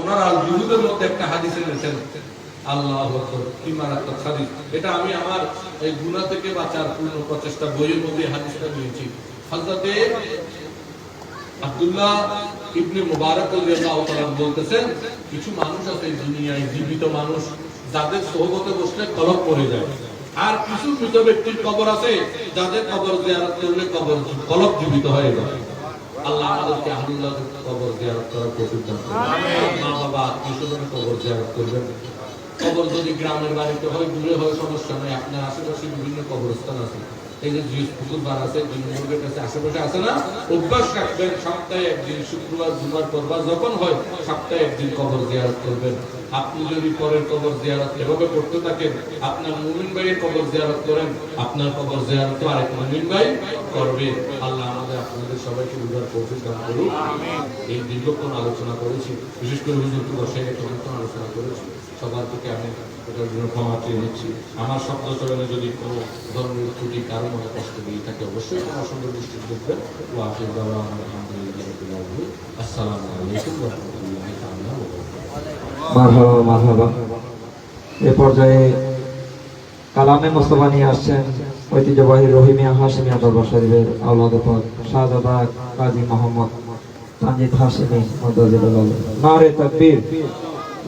ওনার আল জুহুদের মধ্যে একটা হাদিসে এনেছেন, আল্লাহু আকবার, কি মারাত্মক হাদিস। এটা আমি আমার এই গুনাহ থেকে বাঁচার পূর্ণ প্রচেষ্টা বইয়ের মধ্যে হাদিসটা নিয়েছি। হযরতে আব্দুল্লাহ ইবনে মুবারক রাদিয়াল্লাহু তাআলা বলতেছেন, কিছু মানুষ আছে এই দুনিয়ায়, জীবিত মানুষ, যাদের সোহবতে বসলে কলব পড়ে যায়। আর কিছু মৃত ব্যক্তির কবর আছে, যাদের কবর জিয়ারত করলে কলব জীবিত হয়ে যায়। আল্লাহ আমাদেরকে আহলুল্লাহর কবর জিয়ারত করার তৌফিক দান করুন। আমিন। মা বাবা আত্মীয়স্বজনের কবর জিয়ারত করবেন। কবর যদি গ্রামের বাড়িতে হয়, দূরে হয়, সমস্যা নেই, আপনার আশেপাশে বিভিন্ন কবরস্থান আছে। এই যে পুকুর বার আছে, মুরগের কাছে আশেপাশে আছে না, অভ্যাস রাখবেন সপ্তাহে একদিন, শুক্রবার জুমার পরবার যখন হয় সপ্তাহে একদিন কবর জিয়ারত করবেন। আপনি যদি পরের কবর জিয়ারত এভাবে করতে থাকেন, আপনার মুমিন ভাইয়ের কবর জিয়ারত করেন, আপনার কবর জিয়ারত আরেক মুমিন ভাই করবে। আল্লাহ আমাদের আপনাদের সবাইকে বুঝার তৌফিক দান করুন। আমিন। এই দীর্ঘক্ষণ আলোচনা করেছি, বিশেষ করে হুজুরকে বসে অনেকক্ষণ আলোচনা করেছি। সবার থেকে আমি এটার জন্য ক্ষমা চেয়ে নিচ্ছি। আমার শব্দ চরণে যদি কোনো ধরনের ত্রুটি কারো মনে কষ্ট দিয়ে থাকে অবশ্যই কোনো সুন্দর দৃষ্টি দেখবেন। ও আখির দাওয়া আলহামদুলিল্লাহ। আসসালামু আলাইকুম ওয়া রাহমাতুল্লাহি তাআলা ওয়া বারাকাতুহু। মারহাবা মারহাবা। এ পর্যায়ে কালামে মোস্তফা নিয়ে আসছেন ঐতিহ্যবাহী রহিমিয়া হাশিমিয়া দরবার শরীফের আওলাদে পাক শাহজাদা কাজী মোহাম্মদ তানজিদ হাশিমি মাদাজিদুল্লাহ। নারে তাকবীর,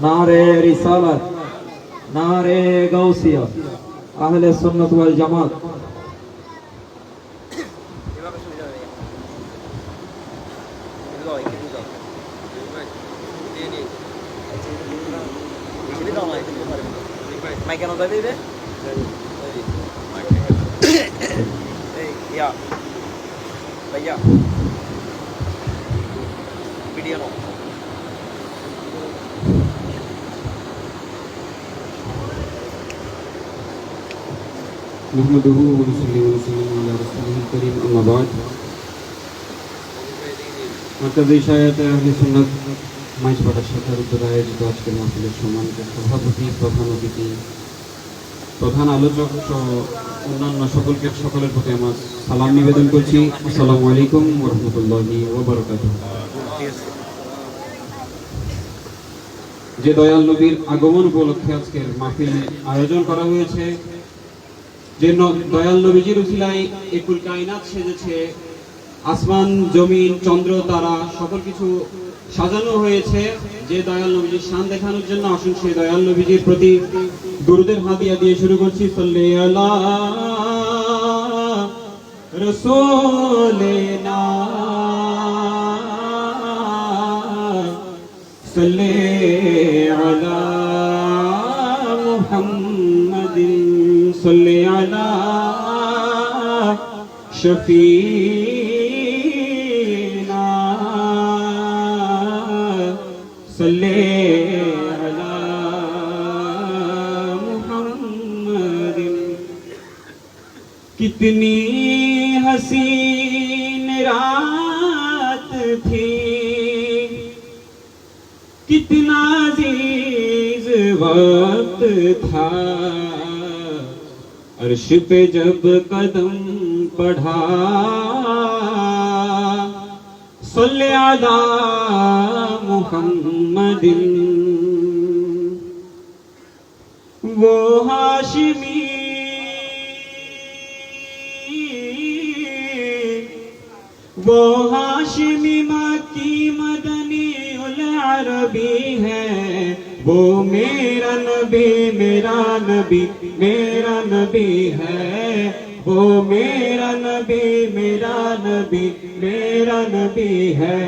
নারে রিসালাত, নারে গাউসিয়া, আহলে সুন্নাত ওয়াল জামাত। Mike ano tadi deh? Ya, भैया वीडियो नो नहमदुहु व नसल्ली व नसल्लिमु अला रसूलिहिल करीम, अम्मा बाद। মার্কাজে ইশায়াতে আহলে সুন্নাত মাইজপাড়া শাখার উদ্যোগে আয়োজিত আজকের মাহফিলের সম্মানিত সভাপতি, প্রধান অতিথি, প্রধান আলোচক সহ অন্যান্য সকলের প্রতি আমার সালাম নিবেদন করছি। আসসালামু আলাইকুম ওয়া রাহমাতুল্লাহি ওয়া বারাকাতুহু। যে দয়াল নবীর আগমন উপলক্ষে আজকের মাহফিল আয়োজন করা হয়েছে, যে দয়াল নবীজির উসিলায় একুল কায়নাত সেজেছে, আসমান জমিন চন্দ্র তারা সকল কিছু সাজানো হয়েছে, যে দয়াল নবীজির শান দেখানোর জন্য আসুন সেই দয়াল নবীজির প্রতি দুরূদের হাদিয়া দিয়ে শুরু করছি। সাল্লি আলা রাসূলিনা, সাল্লি আলা মুহাম্মাদিন, সাল্লি আলা শফীনা, সাল্লি আলা মুহাম্মাদিন। कितनी हसीन रात थी, कितना अजीज वक्त था, अर्श पे जब कदम बढ़ा, सल्ले अला मुहम्मदिन। वो हाशिमी मक्की मदनी उल अरबी है, वो मेरा नबी मेरा नबी मेरा नबी है, वो मेरा नबी मेरा नबी मेरा नबी है,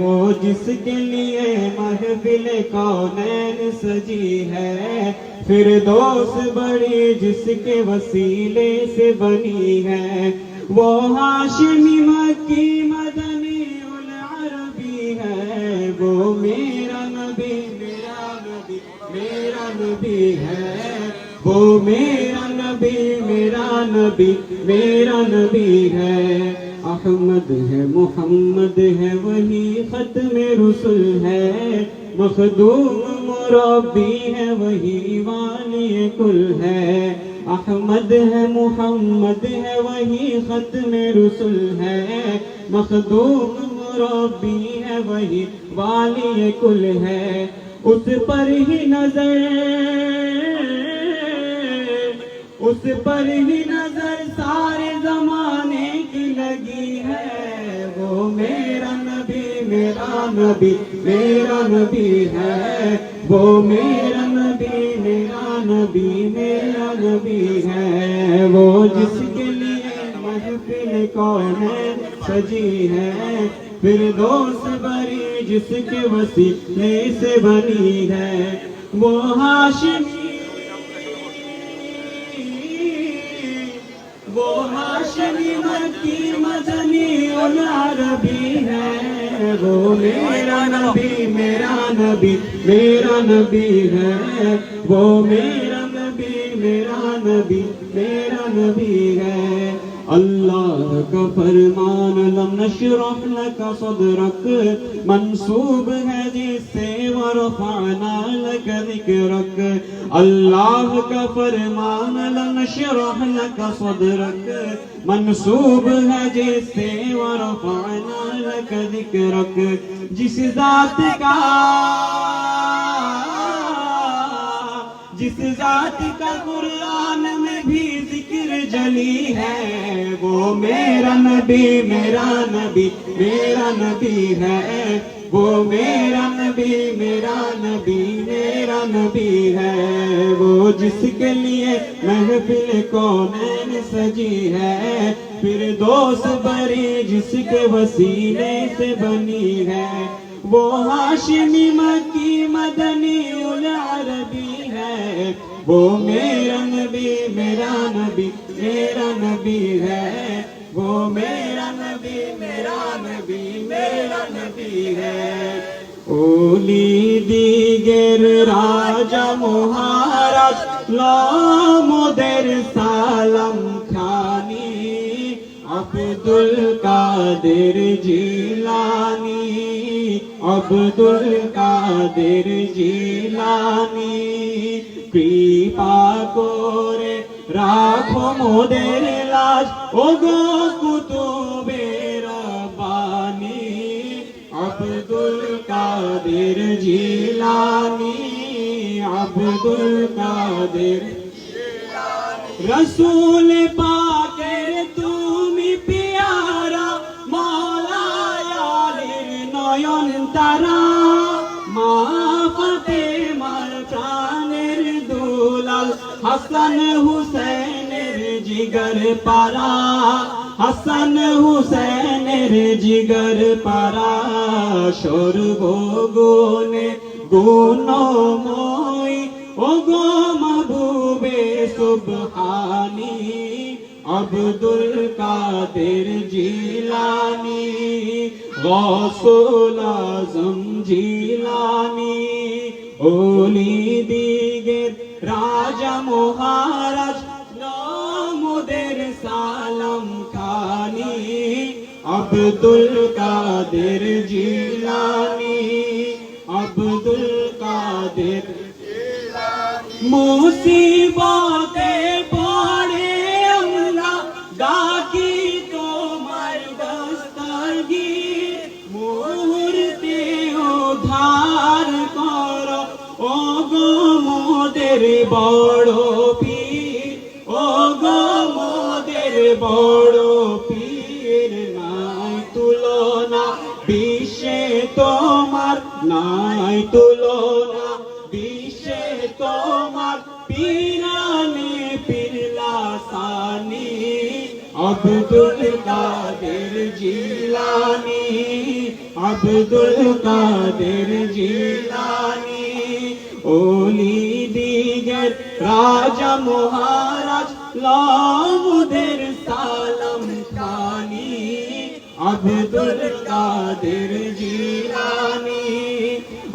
वो जिसके लिए महफिल कौनैन सजी है, फिरदौस बड़ी जिसके वसीले से बनी है, वो हाशिमी मक्की मदनी उल अरबी है, वो मेरा नबी मेरा नबी मेरा नबी है, वो मेरा नबी मेरा नबी मेरा नबी है। अहमद है मोहम्मद है वही खत्म रुसुल है, मखदूम मुरब्बी है वही वाली कुल है। अहमद है मोहम्मद है वही खत्म रुसुल है, मखदूम रब्बी है वही वाली कुल है, उस पर ही नजर, उस पर ही नजर सारे जमाने की लगी है। वो मेरा नबी मेरा नबी मेरा नबी है, वो मेरा नबी मेरा नबी मेरा नबी है। वो जिसके लिए महफिल कौन सजी है, फिर दोस्त बरी जिसके वसीले से बनी है। वो हाशिमी, वो हाशिमी मक्की मदनी उल अरबी है। वो मेरा नबी मेरा नबी मेरा नबी है, वो मेरा नबी मेरा नबी मेरा नबी है। अल्लाह का फरमान लम नशरह लका सदरक, मंसूब है जिससे वरफअना लका ज़िक्रक। अल्लाह का फरमान लम नशरह लका सदरक, मंसूब है जिससे वरफअना लका ज़िक्रक। जिस ज़ात का, जिस ज़ात का कुरान में भी जिक्र जली है, वो मेरा नबी मेरा नबी मेरा नबी है। वो मेरा नबी मेरा नबी मेरा नबी है। वो जिसके लिए महफिल कौनैन सजी है, फिर दोस्त बरी जिसके वसीले से बनी है। वो हाशिमी मक्की मदनी उल अरबी है, वो मेरा नबी मेरा नबी मेरा नबी है। वो मेरा नबी मेरा नबी मेरा नबी है। ओली दिगेर राजा महाराज लामोदेर सालम खानी, अब्दुल कादिर जिलानी, अब्दुल कादिर जिलानी। कृपा करे राखो मोদের লাজ, ওগো কুতুবে রব্বানি। अब्दुल कादिर जिलानी, अब्दुल कादिर रसूल पाकेर तुमी प्यारा, मौला आलीर नयन तारा। মা ফাতেমার প্রাণের দুলাল, হাসান হুসেনের জিগর পারা, হাসান হুসেনের জিগর পারা। সর্বগুণে গুণময় ওগো মাহবুবে সুবহানি, अब्दुल कादिर जिलानी, गौसुल आज़म जिलानी। ओली दिगेर राजा महाराज नामुदेर सालम खानी, अब्दुल कादिर जिलानी, अब्दुल कादिर मुसीबते पड़े डाकी তোমার দস্তগীর, মুহূর্তে উদ্ধার কর ওগো মোদের বড় পীর, ওগো মোদের বড় পীর। নাই তুলনা বিশ্বে তোমার, নাই তুলনা বিশ্বে তোমার। পীরানে পীরলাসানি, अब्दुल कादिर जिलानी, अब्दुल कादिर जिलानी। ओली दिगर राजा महाराज लामुदेर सालम खानी, अब्दुल कादिर जिलानी,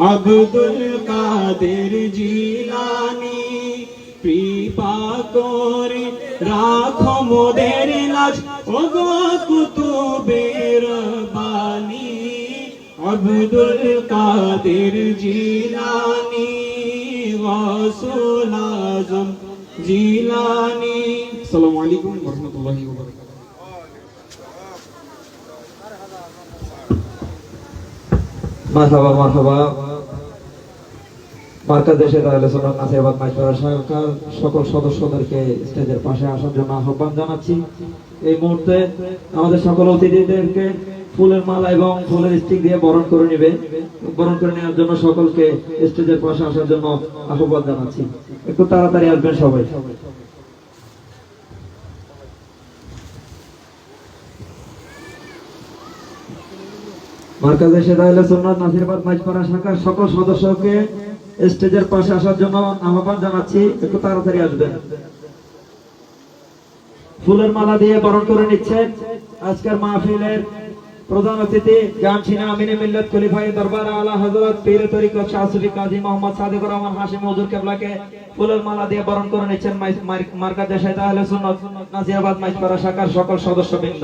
अब्दुल कादिर जिलानी। कृपा करे राखो मोদের লাজ, ওগো কুতুবে রব্বানি। अब्दुल कादिर जिलानी, गौसुल आज़म जिलानी। अस्सलामु अलैकुम व रहमतुल्लाहि व बरकातुहू। মারহাবা মারহাবা। মার্কাজ এসে তাহলে সোনার নাসিরাবাদ মাইজপাড়া শাখার সকল সদস্যদেরকে স্টেজের পাশে আসার জন্য আহ্বান জানাচ্ছি। এই মুহূর্তে আমাদের সকল অতিথিদেরকে ফুলের মালা এবং ফুলের স্টিক দিয়ে বরণ করে নেবে। বরণ করে নেওয়ার জন্য সকলকে স্টেজের পাশে আসার জন্য আহ্বান জানাচ্ছি। একটু তাড়াতাড়ি আসবেন সবাই। মার্কাজ এসে তাহলে সোনার নাসিরাবাদ মাইজপাড়া শাখার সকল সদস্যকে স্টেজের পাশে আসার জন্য আহ্বান জানাচ্ছি। একটু তাড়াতাড়ি আসবেন। ফুলের মালা দিয়ে বরণ করে নিচ্ছেন আজকের মাহফিলের প্রধান অতিথি জানছিনা আমিনে মিল্লাত খলিফায়ে দরবার আলা হযরত পীর তরিকত শাহ সুফি কাজী মোহাম্মদ সাদিকুর রহমান হাশিমি হুজুর কিবলাকে ফুলের মালা দিয়ে বরণ করে নিচ্ছেন মার্কাজ শাহেদ আহলে সুন্নাত নাজিরাবাদ মাইজপাড়া শাখার সকল সদস্যবৃন্দ।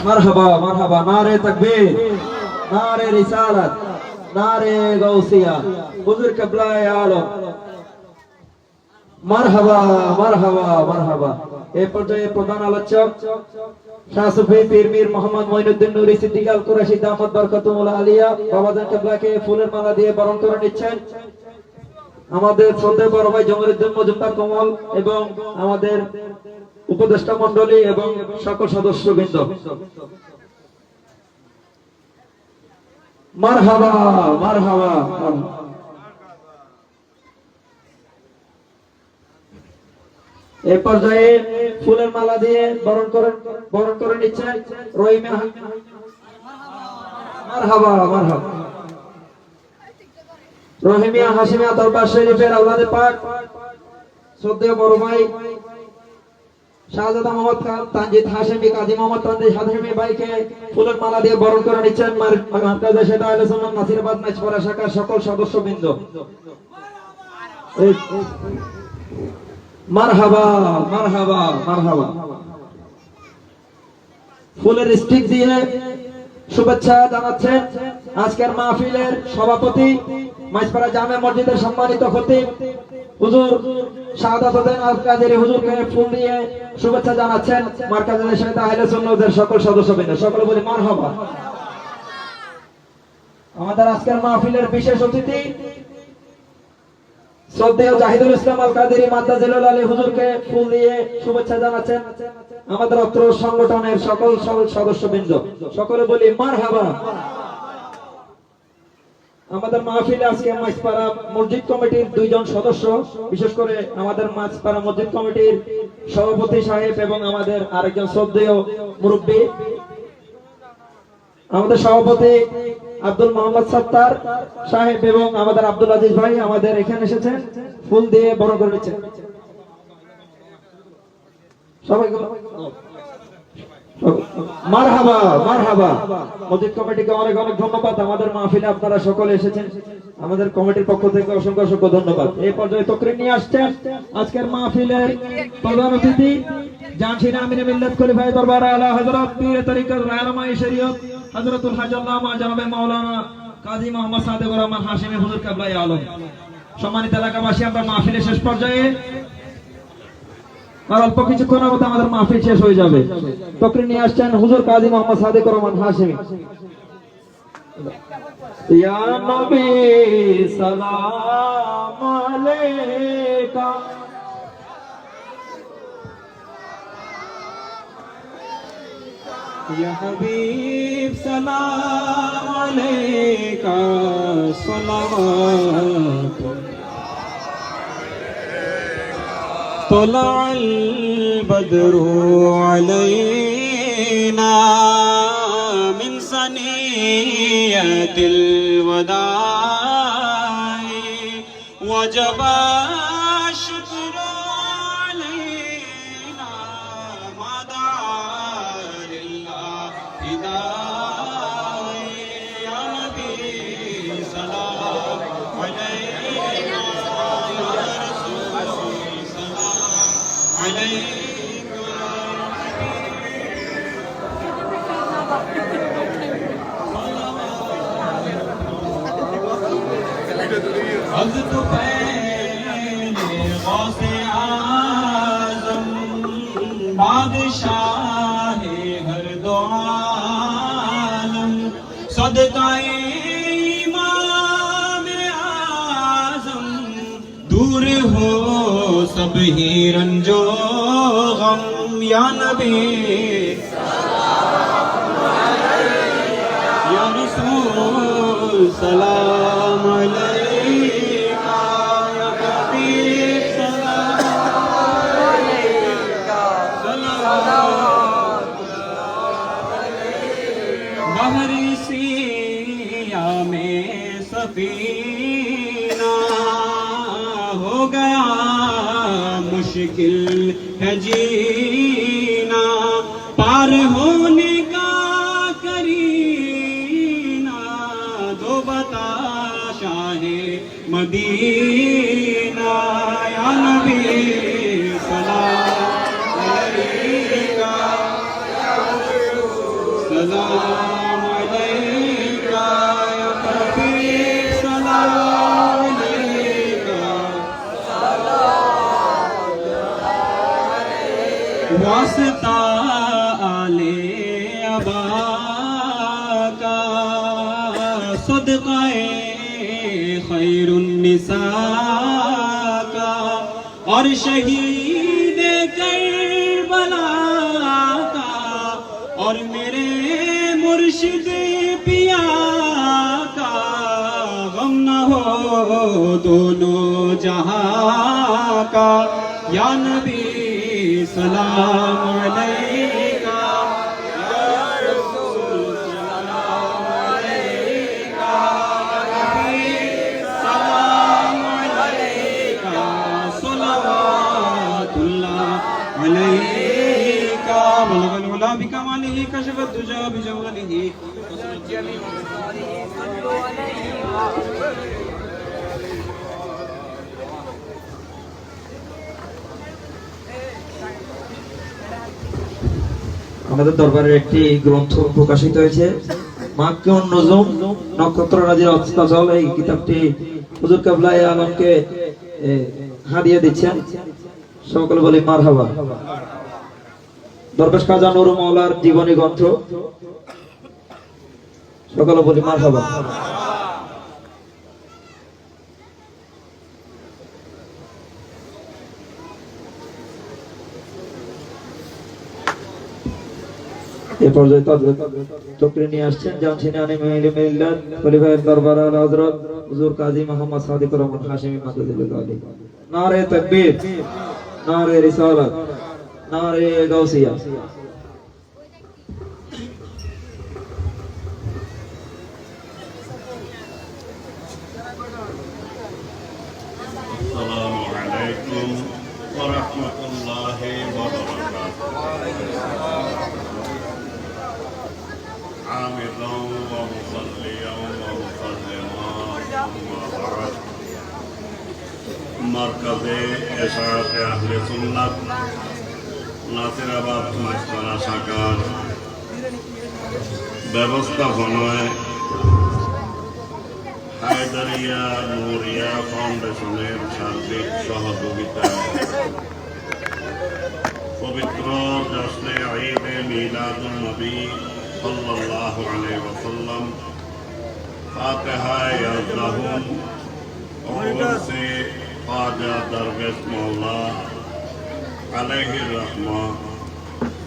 মারহাবা মারহাবা। নারে তাকবীর, নারে রিসালাত, নারে গাউসিয়া, হুজুর কিবলায়ে আলম। মারহাবা মারহাবা মারহাবা। এই পর্যায়ে প্রধান আলোচক শাহ সুফি পীর মীর মোহাম্মদ মঈনুদ্দিন নূরী সিদ্দিক আল কুরাশী দামাত বরকাতুল আলিয়া বাবাজান কিবলাকে ফুলের মালা দিয়ে বরণ করে নিচ্ছেন আমাদের শ্রদ্ধেয় বড় ভাই জমিরুদ্দিন মজুমদার কমল এবং আমাদের উপদেষ্টা মণ্ডলী এবং সকল সদস্যবৃন্দ। মারহাবা মারহাবা। এই পর্যায়ে ফুলের মালা দিয়ে বরণ করে নিচ্ছেন রহিমা। মারহাবা মারহাবা। রহিমিয়া হাশিমিয়া দরবার শরীফের আওলাদে পাক শ্রদ্ধেয় বড় ভাই শাহজাদা মোহাম্মদ খান তানজিদ হাশিমি কাজী মোহাম্মদ তানজিদ হাশিমি ভাইকে ফুলের মালা দিয়ে বরণ করে নিচ্ছেন মার্কাজ শাহেদ আহলে সুন্নাত নাসিরাবাদ মাইজপাড়া শাখার সকল সদস্যবৃন্দ। মারহাবা মারহাবা মারহাবা। ফুলের স্টিক দিয়ে শুভেচ্ছা জানাচ্ছেন আজকের মাহফিলের সভাপতি মাইজপাড়া জামে মসজিদের সম্মানিত খতিব হুজুর শাহাদাত হোসেন আল কাদেরী হুজুরকে ফুল দিয়ে শুভেচ্ছা জানাচ্ছেন মার্কাজের শাহেদ আহলে সুন্নাতের সকল সদস্যবৃন্দ। সকলে বলি মারহাবা। আমাদের আজকের মাহফিলের বিশেষ অতিথি শ্রদ্ধেয় জাহিদুল ইসলাম আল কাদেরী মাদ্দাজিলুল আলী হুজুরকে ফুল দিয়ে শুভেচ্ছা জানাচ্ছেন আমাদের অত্র সংগঠনের সকল সদস্যবৃন্দ। সকলে বলি মারহাবা। আমাদের মাহফিলে আজকে মাইজপাড়া মসজিদ কমিটির দুইজন সদস্য, বিশেষ করে আমাদের মাইজপাড়া মসজিদ কমিটির সভাপতি সাহেব এবং আমাদের আরেকজন শ্রদ্ধেয় মুরব্বী আমাদের সভাপতি আব্দুল মোহাম্মদ সত্তার সাহেব এবং আমাদের আব্দুল আজিজ ভাই আমাদের এখানে এসেছেন ফুল দিয়ে বরণ করে নিচ্ছেন। সবাই মারহাবা মারহাবা। মসজিদ কমিটিকে অনেক অনেক ধন্যবাদ। আমাদের মাহফিলে আপনারা সকলে এসেছেন, আমাদের কমিটির পক্ষ থেকে অসংখ্য অসংখ্য ধন্যবাদ। এই পর্যায়ে তকরির নিয়ে আসছেন আজকের মাহফিলের প্রধান অতিথি জানছিনা আমিনে মিল্লাত খলিফায়ে দরবার আলা হযরত পীর তরিকত রাহনুমায়ে শরীয়ত হযরতুল হাজ আল্লামা জনাবে মাওলানা কাজী মোহাম্মদ সাদিকুর রহমান হাশিমি হুজুর কিবলায়ে আলম। সম্মানিত এলাকাবাসী, আমরা মাহফিলের শেষ পর্যায়ে আর অল্প কিছুক্ষণ মধ্যে আমাদের মাহফিল শেষ হয়ে যাবে। তকরির নিয়ে আসছেন হুজুর কাজী মোহাম্মদ সাদিকুর রহমান হাশিমি। ইয়া নবী সালাম আলাইকা या हबीब सलाम अलैका सलावत तलअल बद्रु अलैना मिन सनियतिल वदाई वजबा शुक्र अलैना मदारिल्लाह हिदाई या नबी सलाम अलैका या रसूल از تو پہلے غوث اعظم بادشاہ ہر دو عالم صدقہ امام اعظم دور ہو سب ہی رنجو غم یا نبی یا رسول سلام علیکہ یا حبیب سلام علیکہ بحر سیاہ میں سفینہ ہو گیا مشکل ہے جینا پار ہونے کا کرینہ دو بتا شاہ مدینہ یا نبی سلام علیکہ سلام علیکہ یا حبیب سلام علیکہ واسطہ آل ابا کا صدقہ خیر النساء کا اور شہید کربلا کا اور میرے مرشد پیا کا غم نہ ہو دونوں جہاں کا یا نبی سلام علیکہ یا رسول سلام علیکہ یا حبیب سلام علیکہ صلوات اللہ علیکہ بلغ العلا بکمالہ کشف الدجى بجمالہ আমাদের দরবারের একটি গ্রন্থ প্রকাশিত হয়েছে মাক্কিউন নুজুম নক্ষত্র রাজির অস্তাজল। এই কিতাবটি হুজুর কিবলা আলমকে হাদিয়া দিচ্ছেন, সকলে বলি মারহাবা। দরবেশ খাজা নুর মাওলার জীবনী গ্রন্থ, সকলে বলি মারহাবা। এই পর্যায়ে চক্রে নিয়ে আসছেন জানসিনানি মিল্লাত খলিফায়ে দরবার আলা হযরত হুজুর কাজী মোহাম্মদ সাদিকুর রহমান হাশিমি মাদাদুল্লাহ আলী। নারে তাকবীর, নারে রিসালাত, নারে গাউসিয়া। আসসালামু আলাইকুম ওয়া রাহমাতুল্লাহি ওয়া বারাকাতুহু। عامدا ومصليا ومسلما أما بعد مركز إشاعة أهل سنة নাসিরাবাদ মাইসমারা শাখার ব্যবস্থাপনায় হায়দারিয়া নুরিয়া ফাউন্ডেশনের সার্বিক সহযোগিতায় পবিত্র জশ্নে ঈদে মিলাদুন নবী সাল্লাল্লাহু আলাইহি ওয়াসাল্লাম ফাতিহায়ে ইয়াজদাহুম ওরসে খাজা দরবেশ মাওলা আলাইহির রহমা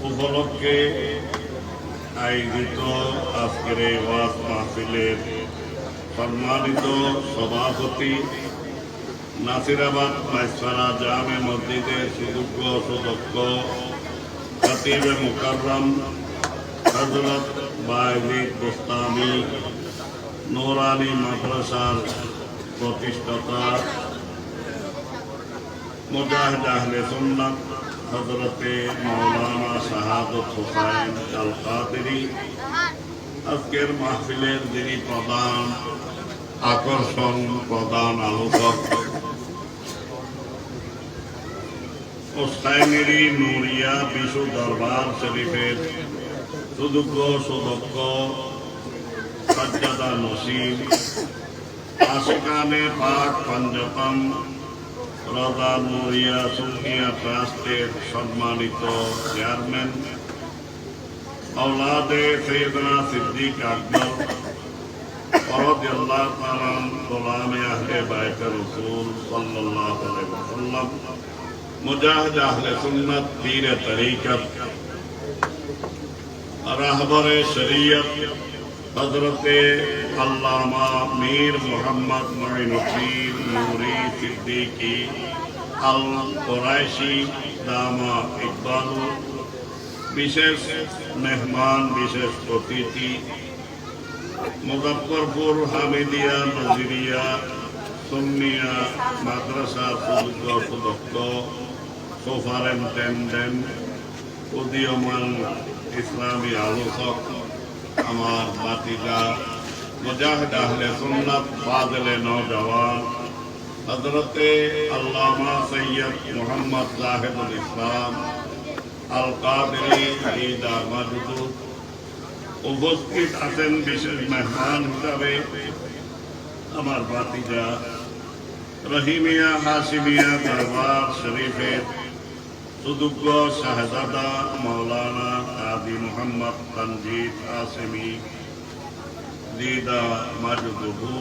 উপলক্ষে আয়োজিত আজকের এই ওয়াজ মাহফিলের সম্মানিত সভাপতি নাসিরাবাদ মাইসমারা জামে মসজিদের সুযোগ্য সদস্য খতিব মুকাররম হযরত বায়েজিদ বুস্তামি নূরানী মাদ্রাসার প্রতিষ্ঠাতা মুজাহিদ আহলে সুন্নাত হযরতে মাওলানা শাহাদত হুসাইন আল কাদেরী আজকের মাহফিলের যিনি প্রধান আকর্ষণ, প্রধান আলোচক ওস্তাইনেরি নুরিয়া বিশু দরবার শরীফের সুযোগ্য সুদক্ষ সজ্জাদা নসিব আশিকানে পাক পঞ্জতম রাজা নুরিয়া সুফিয়া ট্রাস্টের সম্মানিত চেয়ারম্যান औलादे सैयदना सिद्दीक अकबर रज़ियल्लाहु ताला गुलाम अहले बैत रसूल सल्लल्लाहु अलैहि वसल्लम मुजाहिद अहले सुन्नत पीर तरीकत रहबर शरीयत हजरत अल्लामा मीर मोहम्मद मोइनुद्दीन नूरी सिद्दीकी अल कुरैशी दामा इकबाल विशेष मेहमान विशेष अतिथि मुजफ्फरपुर हामिदिया नजरिया सुन्निया माद्रासा सुदक्ष सुपारिनटेंडेंट उदीयमान इस्लामी आलोचक आमार बातिजा मुजाहिद अहले सुन्नत फाजिले नौजवान हजरत अल्लामा सैयद मोहम्मद जाहिदुल इस्लाम আল কাদেরী ঈদা মাদুদু উপস্থিত আছেন বিশেষ মেহমান হিসাবে আমার ভাতিজা রহিমিয়া হাশিমিয়া দরবার শরীফের সুযোগ্য শাহজাদা মৌলানা কাজী মোহাম্মদ তানজিদ হাশিমি ঈদা মাদুদু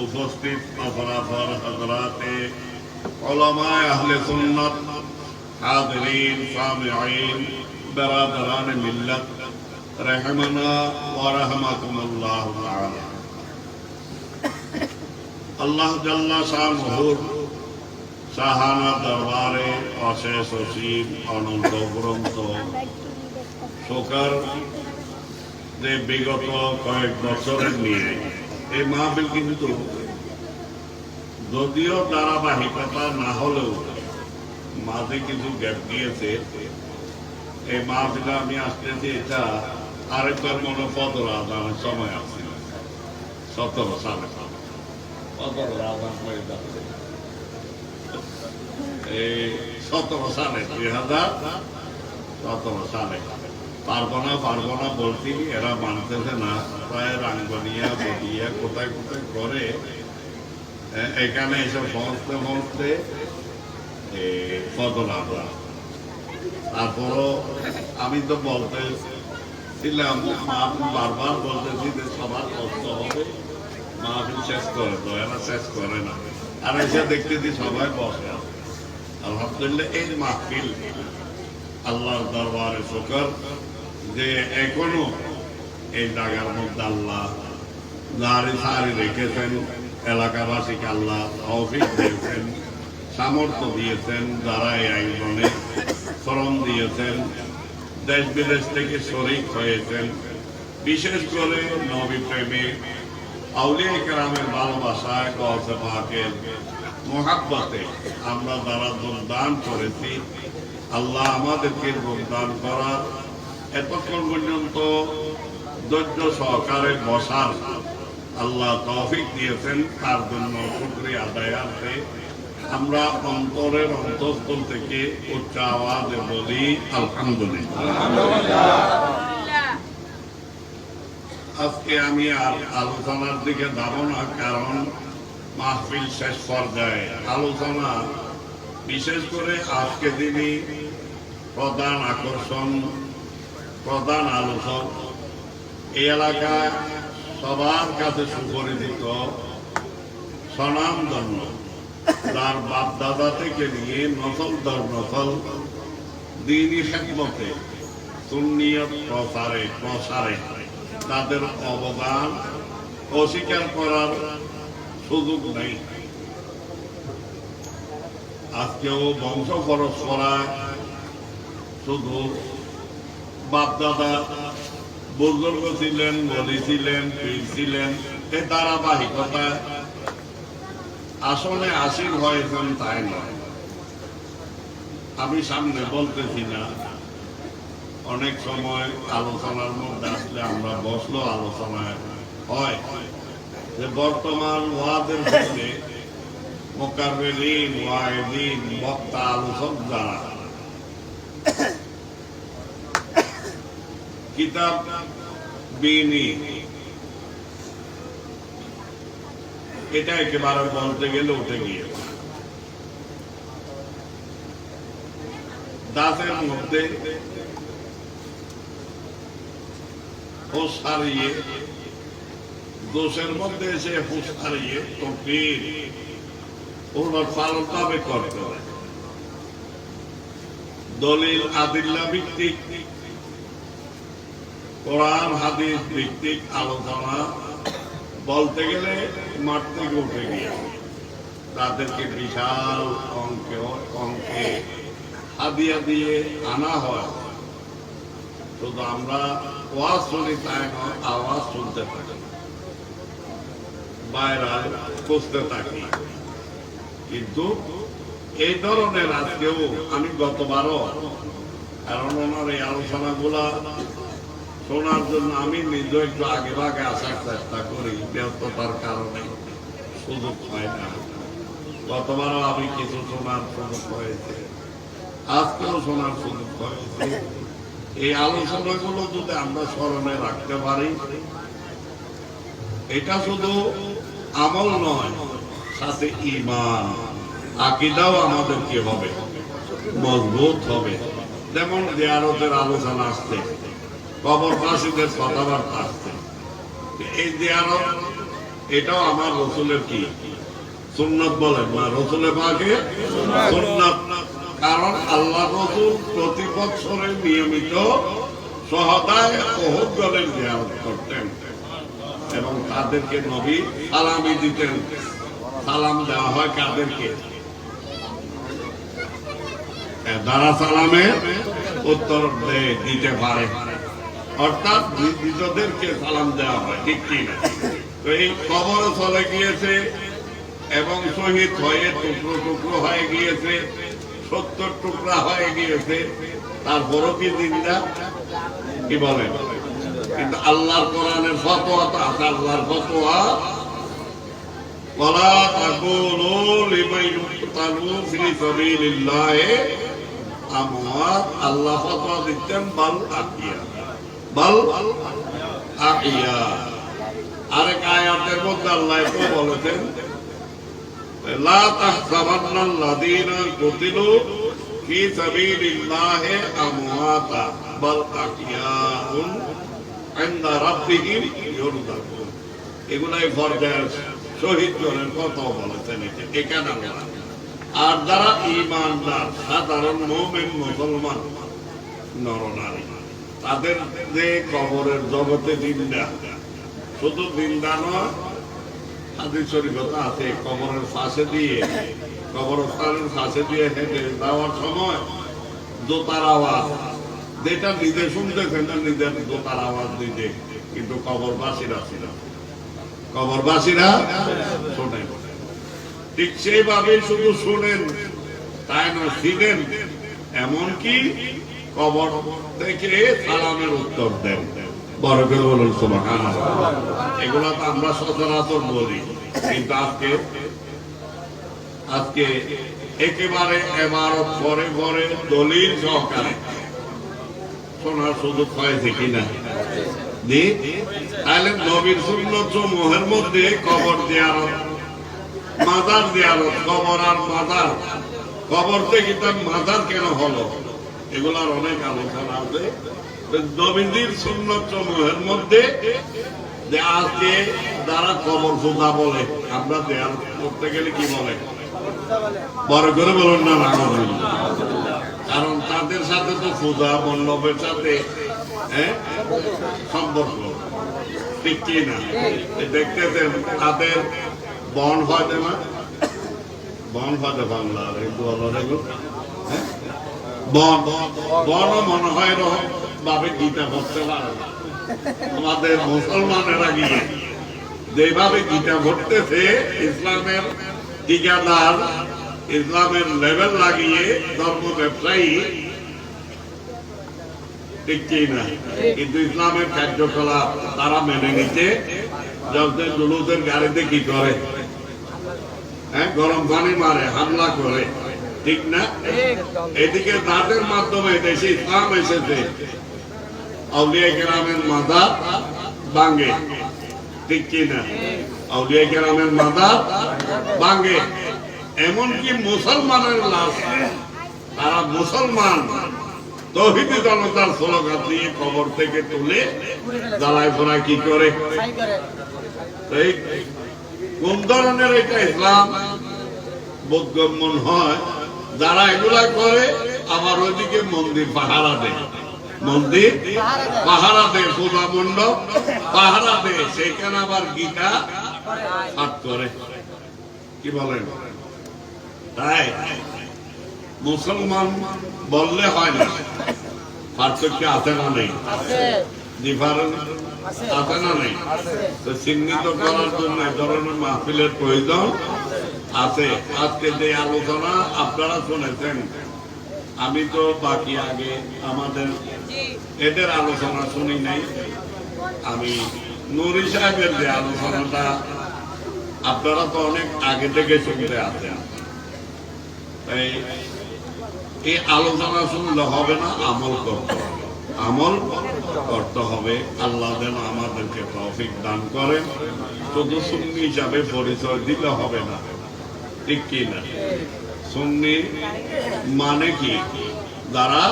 উপস্থিত অপরাফর হযরাতে উলামায়ে আহলে সুন্নাত हाज़रीन सामिईन बरादरान मिल्लत रहमना व रहमकुमुल्लाह ताला अल्लाह जल्ला शानुहुर शाहाना दरबारे अशेष असीम अनंत ग्रंथ শোকর যে বিগত কয়েক বছরের নিয়ে এই মাহফিল কিন্তু যদিও ধারাবাহিকতা না হলেও মাঝে কিছু গ্যাপ দিয়েছে। এই মাহফিলে আমি আসতেছি, এটা আরেকবার মনে ফজর আজানের সময় আসছিল 17 সালে ফজর আজান হয়ে যাচ্ছে এই 17 সালে 2017 সালে পারবো না বলছি, এরা মানতেছে না। প্রায় রাঙ্গনিয়া বদিয়া কোথায় কোথায় করে এখানে এসব পৌঁছতে ফজর আজান। তারপরও আমি তো বলতেছিলাম, বারবার বলতেছি যে সবার কষ্ট হবে, মাহফিল শেষ করে তো, এরা শেষ করে না। আর এসে দেখতেছি সবাই বসে আছে। আলহামদুলিল্লাহ এই মাহফিল আল্লাহর দরবারে শুকর যে এখনো এই জায়গার মধ্যে আল্লাহ নারী সারি রেখেছেন, এলাকাবাসীকে আল্লাহ তৌফিক দিয়েছেন, সামর্থ্য দিয়েছেন, যারা এই আয়োজনে শ্রম দিয়েছেন, দেশ বিদেশ থেকে শরীক হয়েছেন। বিশেষ করে নবী প্রেমিক আউলিয়া কেরামের ভালোবাসায় গৌসে পাকের মোহাব্বতে আমরা যারা যোগদান করেছি, আল্লাহ আমাদেরকে যোগদান করার এতক্ষণ পর্যন্ত ধৈর্য সহকারে বসার আল্লাহ তৌফিক দিয়েছেন, তার জন্য শুকরিয়া আদায়ার্থে আমরা অন্তরের অন্তঃস্থল থেকে উচ্চ আওয়াজে বলি আলহামদুলিল্লাহ। আজকে আমি আর আলোচনার দিকে যাব না, কারণ মাহফিল শেষ পর্যায়ে আলোচনা, বিশেষ করে আজকে তিনি প্রধান আকর্ষণ, প্রধান আলোচক, এই এলাকায় সবার কাছে সুপরিচিত স্বনামধন্য, যার বাপ দাদা থেকে নিয়ে নসল দর নসল দ্বীনি খেদমতে সুন্নিয়ত প্রসারে তাদের অবদান অস্বীকার করার সুযোগ নেই। আজকেও বংশ পরস্পরায় শুধু বাপ দাদা বুজুর্গ ছিলেন, বলি ছিলেন, পীর ছিলেন, এই ধারাবাহিকতা আসলে আশীর হয়েছেন তাই নয়। আমি সামনে বলতেছি না, অনেক সময় আলোচনার মধ্যে আসলে আমরা বসলো আলোচনায় হয় যে বর্তমান ওয়াদের মধ্যে মুকাররিন, ওয়াইদিন, বক্তা, আলোচক যারা কিতাব বিনি, এটা একেবারে বলতে গেলে উঠে গিয়েছে। দাঁতের মধ্যে হুঁশ হারিয়ে, দোষের মধ্যে এসে হুঁশ হারিয়ে তকবীর ওনার পালনভাবে করতে হয়। দলিল আদিল্লা ভিত্তিক, কোরআন হাদিস ভিত্তিক আলোচনা বলতে গেলে মাঠ থেকে উঠে গিয়ে তাদেরকে বিশাল অঙ্কে হাদিয়া দিয়ে আনা হয়। শুধু আমরা ওয়াজ শুনি তাই নয়, আওয়াজ শুনতে থাকি, বাইরে খুঁজতে থাকি। কিন্তু এই ধরনের আজকেও আমি গতবারও, কারণ ওনার এই আলোচনাগুলা শোনার জন্য আমি নিজে একটু আগে ভাগে আসার চেষ্টা করি, ব্যস্ততার কারণে সুযোগ হয় না। গতবারও আমি কিছু শোনার সুযোগ হয়েছে, আজকেও শোনার সুযোগ হয়েছে। এই আলোচনাগুলো যদি আমরা স্মরণে রাখতে পারি, এটা শুধু আমল নয়, সাথে ঈমান আকীদাও আমাদের কি হবে, মজবুত হবে। যেমন জিয়ারতের আলোচনা আসছে, কবরবাসীদের কথাবার্তা আসছে, এই জিয়ারত এটাও আমার রসুলের কি সুন্নাত বলেন না, রসুলের পাকে সুন্নাত। কারণ আল্লাহ রসুল প্রতি বছরে নিয়মিত সহদায় বহুত দলের জিয়ারত করতেন এবং তাদেরকে নবী সালামি দিতেন। সালাম দেওয়া হয় কাদেরকে? যারা সালামের উত্তর দিতে পারে, অর্থাৎ মৃতদেরকে সালাম দেওয়া হয়, ঠিক কি না? তো এই কবর চলে গিয়েছে এবং শহীদ হয়ে টুকরো টুকরো হয়ে গিয়েছে, 70 টুকরা হয়ে গিয়েছে, তারপরও কি জিন্দা? কি বলেন? কিন্তু আল্লাহর কোরআনের ফতোয়া তো আছে, আল্লাহর ফতোয়া ওয়ালা তাকুলু লিমান ইউকতালু ফি সাবিলিল্লাহি আমওয়াত। আল্লাহ ফতোয়া দিতেন বাল আকিয়া, বাল আকিয়া। আরেক আয়াতের মধ্যে আল্লাহ তো বলেছেন লা তাহসাবান্নাল্লাযীনা কুতিলু ফি সাবিলিল্লাহি আমওয়াতা বাল আকিয়াউন ইনদা রাব্বিহিম ইউরযাকুন। এগুলাই ফরজার শহীদ জনের কথা বলেছেন এখানে। আর যারা ঈমানদার সাধারণ মুমিন মুসলমান নরনারী, তাদের যে কবরের জগতে জিন্দা, শুধু জিন্দা নয়, হাদিস শরীফে আছে কবরের পাশে দিয়ে, কবরস্থানের পাশে দিয়ে হেঁটে যাওয়ার সময় জোতার আওয়াজ, যেটা নিজে শুনতেছেন না, নিজের জোতার আওয়াজ দিতে, কিন্তু কবরবাসীরা ছিল, কবরবাসীরা শোনেন। ঠিক সেইভাবে শুধু শোনেন তাই নয়, ছিলেন, এমনকি কবর থেকে সালামের উত্তর দেন। বড় করে বলুন সুবহানাল্লাহ। এগুলা তো আমরা সচরাচর বলি, কিন্তু আজকে একেবারে এবারত পরে পরে দলিল সহকারে শোনার সুযোগ হয়েছে কিনা? তাহলে নবীর সুন্নাত সমূহের মধ্যে কবর জিয়ারত, মাজার জিয়ারত, কবর আর মাজার, কবর থেকে তার মাজার কেন হলো, এগুলার অনেক আলোচনা আছে। নবীজির সুন্নাত সমূহের মধ্যে যে আজকে যারা কবর পূজা বলে, আমরা জিয়ারত করতে গেলে কি বলে? বড় করে বলুন না, কারণ তাদের সাথে তো পূজা মণ্ডপের সাথে সম্পর্ক, ঠিক কি না? দেখতেছেন তাদের বন ফাঁদে না, বন ফাঁদে বাংলার হিন্দু বন মনে হয় রকম ভাবে গীতা পড়তে পারে না। আমাদের মুসলমানেরা গিয়ে যেভাবে গীতা পড়তেছে, ইসলামের ঠিকাদার, ইসলামের লেভেল লাগিয়ে ধর্ম ব্যবসায়ী, ঠিক কি না? কিন্তু ইসলামের কার্যকলাপ তারা মেনে নিতে যখন জুলুসের গাড়িতে কি করে, গরম পানি মারে, হামলা করে, ঠিক না? এদিকে তাদের মাধ্যমে দেশে ইসলাম এসেছে, আউলিয়া কেরামের মাজার ভাঙে, ঠিক কিনা? আউলিয়া কেরামের মাজার ভাঙে। এমনকি মুসলমানের লাশ, তারা মুসলমান তৌহিদি জনতার স্লোগান দিয়ে কবর থেকে তুলে জ্বালায় পোড়ায় কি করে? এই কোন ধরনের এটা ইসলাম বোধগম্য হয়? যারা এগুলা করে আবার ওইদিকে মন্দির পাহারা দেয়, মন্দির পাহারা দেয়, পূজা মণ্ডপ পাহারা দেয়, সেখানে আবার গীতা পাঠ করে। কি বলেন? তাই মুসলমান বললে হয় না, পার্থক্য আছে না নেই? ডিফারেন্স আছে না নেই? তো চিহ্নিত করার জন্য এই ধরনের মাহফিলের প্রয়োজন আছে। আজকে যে আলোচনা আপনারা শুনেছেন, আমি তো বাকি আগে আমাদের এদের আলোচনা শুনি নাই। আমি নুরি সাহেবের যে আলোচনাটা আপনারা তো অনেক আগে থেকে শুনতে আছেন, তাই এই আলোচনা শুনলে হবে না, আমল করতে হবে। আমল করতে হবে। আল্লাহ যেন আমাদেরকে তৌফিক দান করেন। শুধু সুন্নি হিসাবে পরিচয় দিলে হবে না, ঠিক কি না? সুন্নি মানে কি? যারা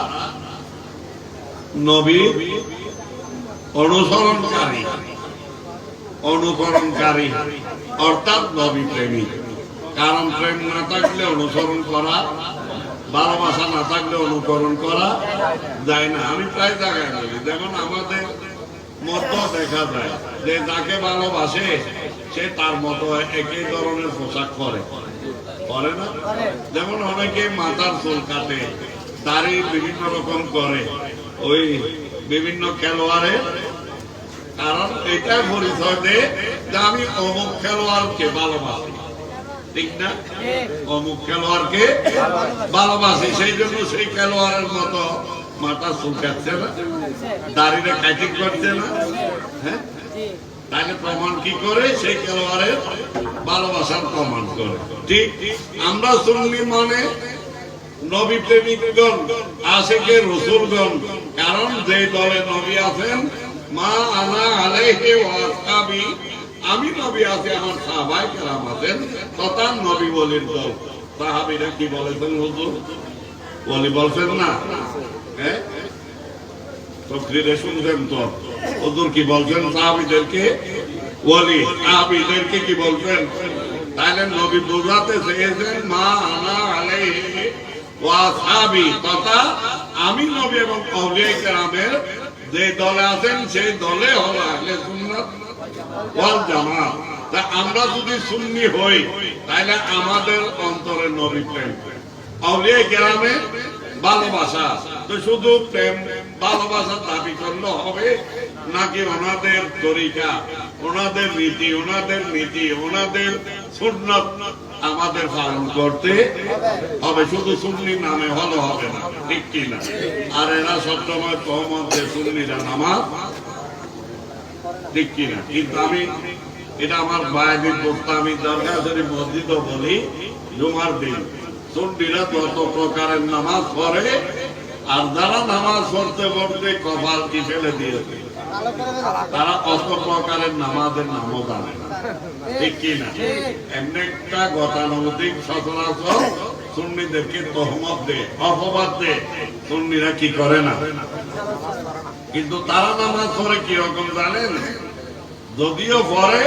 নবী অনুসরণকারী, অনুকরণকারী, অর্থাৎ নবী প্রেমী। কারণ প্রেম না থাকলে অনুসরণ করা, ভালোবাসা না থাকলে অনুকরণ করা যায় না। আমি প্রায় জায়গায় বলি, যেমন আমাদের মতো দেখা যায় যে যাকে ভালোবাসে সে তার মতো একই ধরনের পোশাক পরে, করে না? যেমন অনেকে মাথার চুল কাটে, দাড়ি বিভিন্ন রকম করে, ওই বিভিন্ন খেলোয়াড়ের, কারণ এটাই পরিচয় দেয় যে আমি অমুক খেলোয়াড়কে ভালোবাসি, ঠিক না? অমুক খেলোয়াড়কে ভালোবাসি, সেই জন্য সেই খেলোয়াড়ের মতো মাথা চুল কাটছে না, দাড়িটা কাটিং করছে না। হ্যাঁ, তাহলে প্রমাণ কি করে? সেই খেলোয়াড়ের ভালোবাসার প্রমাণ করে। ঠিক আমরা সুন্নি মানে নবী প্রেমিকগণ, আশিকে রাসূলগণ। কারণ যে দলে নবী আছেন, মা আনা আলাইহি ওয়া আসহাবি, আমি নবী আছি, আমার সাহাবায়ে কেরাম আছেন, তথা নবী ওলির দল। সাহাবীরা কি বলেছেন? হুজুর ওলি বলছেন না? হ্যাঁ, তকরীরে শুনছেন তো হুজুর কি বলছেন? সাহাবীদেরকে ওলি, সাহাবীদেরকে কি বলছেন? তাহলে নবী বোঝাতে চেয়েছেন মা আনা আলাইহি ওয়া আসহাবি, তথা আমি নবী এবং আউলিয়া কেরামের যে দলে আছেন সেই দলে হলো আহলে সুন্নাত ওয়াল জামাত। তা আমরা যদি সুন্নি হই তাহলে আমাদের অন্তরে নবী প্রেম, আউলিয়া কেরামের ভালোবাসা। তো শুধু প্রেম ভালোবাসা দাবি করলে হবে নাকি ওনাদের তরিকা, ওনাদের রীতি, ওনাদের নীতি, ওনাদের সুন্নাত আমাদের পালন করতে হবে? শুধু সুন্নি নামে হলো হবে না, ঠিক কি না? আর এরা সবসময় তহমত যে সুন্নিরা নামাজ, ঠিক কি না? কিন্তু আমি এটা আমার বায়ানির বক্তা, আমি দরগা শরীফ মসজিদও বলি, জুমার দিন সুন্নিরা যত প্রকারের নামাজ পড়ে, আর যারা নামাজ পড়তে পড়তে কপাল কি ফেলে দিয়েছে, তারা অত প্রকারের নামাজের নামও জানে না, ঠিক কি না? এমনি একটা গতানুগতিক সচরাচর সুন্নিদেরকে তহমত দে, অপবাদ দে, সুন্নিরা কি করে না। কিন্তু তারা নামাজ পড়ে কিরকম জানেন? যদিও পড়ে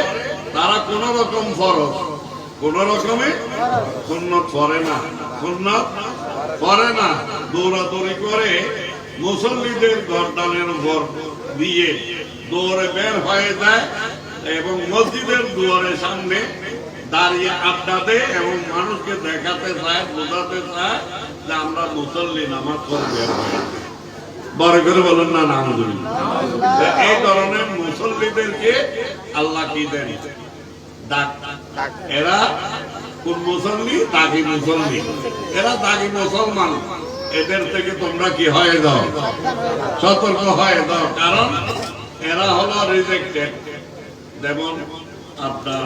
তারা কোন রকম ফরজ, কোন রকমে সুন্নত পড়ে না, সুন্নত পড়ে না, দৌড়াদৌড়ি করে মুসল্লিদের গর্দানের উপর দিয়ে দৌড়ে বের হয়ে যায় এবং মসজিদের দুয়ারের সামনে দাঁড়িয়ে আড্ডা দেয় এবং মানুষকে দেখাতে চায়, বোঝাতে চায় যে আমরা মুসল্লি, নামাজ পড়ে বের হয়ে। বড় করে বলেন না নাউজুবিল্লাহ। এই ধরনের মুসল্লিদেরকে আল্লাহ কি দেন? ডাক। এরা কোন মুসল্লি? দাগি মুসল্লি। এরা দাগি মুসলমান। এদের থেকে তোমরা কি হয়ে যাও, সতর্ক হয়ে যাও, কারণ এরা হলো রিজেক্টেড। যেমন আপনার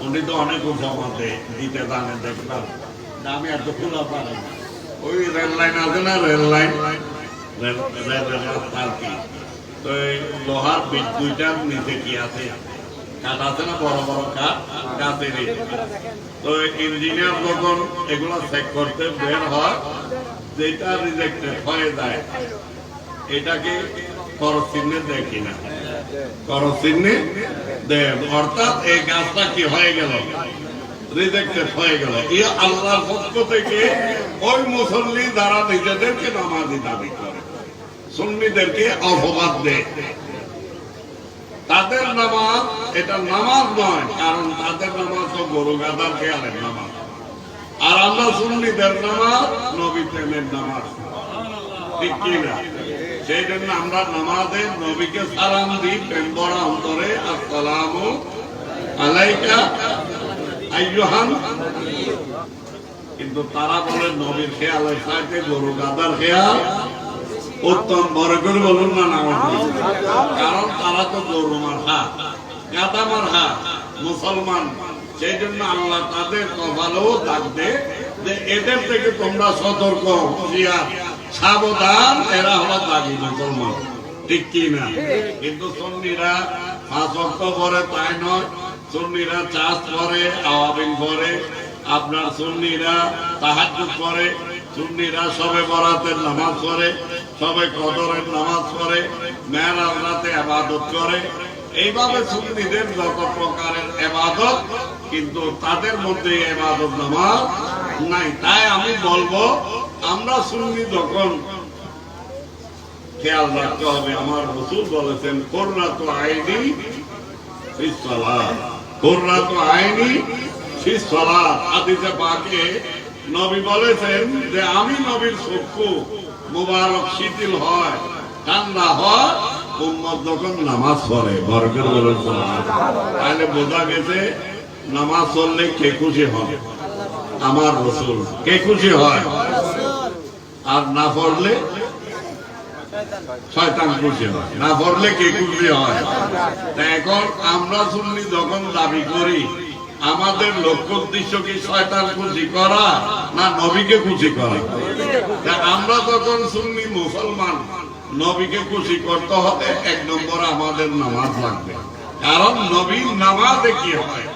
উনি তো অনেক উপমাতে দিতে জানে, দেখলাম, আমি এত খোলা পারি না। ওই রেল লাইন আছে না, রেল লাইন, তো তো এই লোহার বিট দুইটার নিচে কি আছে? কাঠ আছে না, বড় বড় কাঠ, কাঠের এই। তো ইঞ্জিনিয়ার যখন এগুলা চেক করতে বের হয়, যেটা রিজেক্টেড হয়ে যায় এটাকে করস চিহ্নে দেয় কিনা, করস চিহ্নে দেয়, অর্থাৎ এই গাছটা কি হয়ে গেল, রিজেক্টেড হয়ে গেল। এই আল্লাহর পক্ষ থেকে ওই মুসল্লি যারা নিজেদেরকে নামাজি দাবি করে, সুন্নিদেরকে অপবাদ দেয়, তাদের নামাজ এটা নামাজ নয়, কারণ তাদের নামাজ তো গরু গাদার খেয়ালের নামাজ, আর আমরা সুন্নিদের নামাজ নবী প্রেমের নামাজ, ঠিক কি না? সেই জন্য আমরা নামাজে নবীকে সালাম দিই প্রেম ভরা অন্তরে, আসসালামু আলাইকা আইয়ুহান। কিন্তু তারা বলে নবীর খেয়ালের সাথে গরু গাদার খেয়াল উত্তম, বড় করে বলুন না নামাজ, কারণ তারা তো গরু মার হাত, গাদা মার হাত মুসলমান। সেই জন্য আল্লাহ তাদের কপালেও থাকবে যে এদের থেকে তোমরা সতর্ক, হুঁশিয়ার, সাবধান, এরা হলো দাগি মুসলমান, ঠিক কি না? কিন্তু সুন্নিরা 5 ওয়াক্ত পড়ে তাই নয়, সুন্নিরা চাষ করে, আওয়াবিন করে, আপনার সুন্নিরা তাহাজ্জুদ করে, সুন্নিরা সবে বরাতের নামাজ পড়ে, সবে কদরের নামাজ পড়ে, মেরাজ রাতে ইবাদত করে। এইভাবে সুন্নিদের যত প্রকারের ইবাদত, কিন্তু তাদের মধ্যে ইবাদত নামাজ নাই। তাই আমি বলবো আমরা সুন্নি যখন খেয়াল রাখতে হবে, আমার রাসূল বলেছেন কুররাতু আইনি ফিস সালাত, কুররাতু আইনি ফিস সালাত। হাদিসে পাকে নবী বলেছেন যে আমি নবীর চক্ষু মুবারক শিথিল হয়, ঠান্ডা হয় উম্মত যখন নামাজ পড়ে, বরকত বলুন সুবহানাল্লাহ। তাহলে বোঝা গেছে নামাজ পড়লে কে খুশি হয়? আমার রাসূল। কে খুশি হয়? আর না পড়লে শয়তান খুশি হয়। না পড়লে কে খুশি হয়? এখন আমরা সুন্নি যখন দাবি করি, আমাদের লক্ষ্য উদ্দেশ্য কি শয়তান খুশি করা না নবীকে খুশি করা? আমরা যখন সুন্নি মুসলমান, নবীকে খুশি করতে হলে 1 নম্বর আমাদের নামাজ লাগবে, কারণ নবীর নামাজে কি হয়?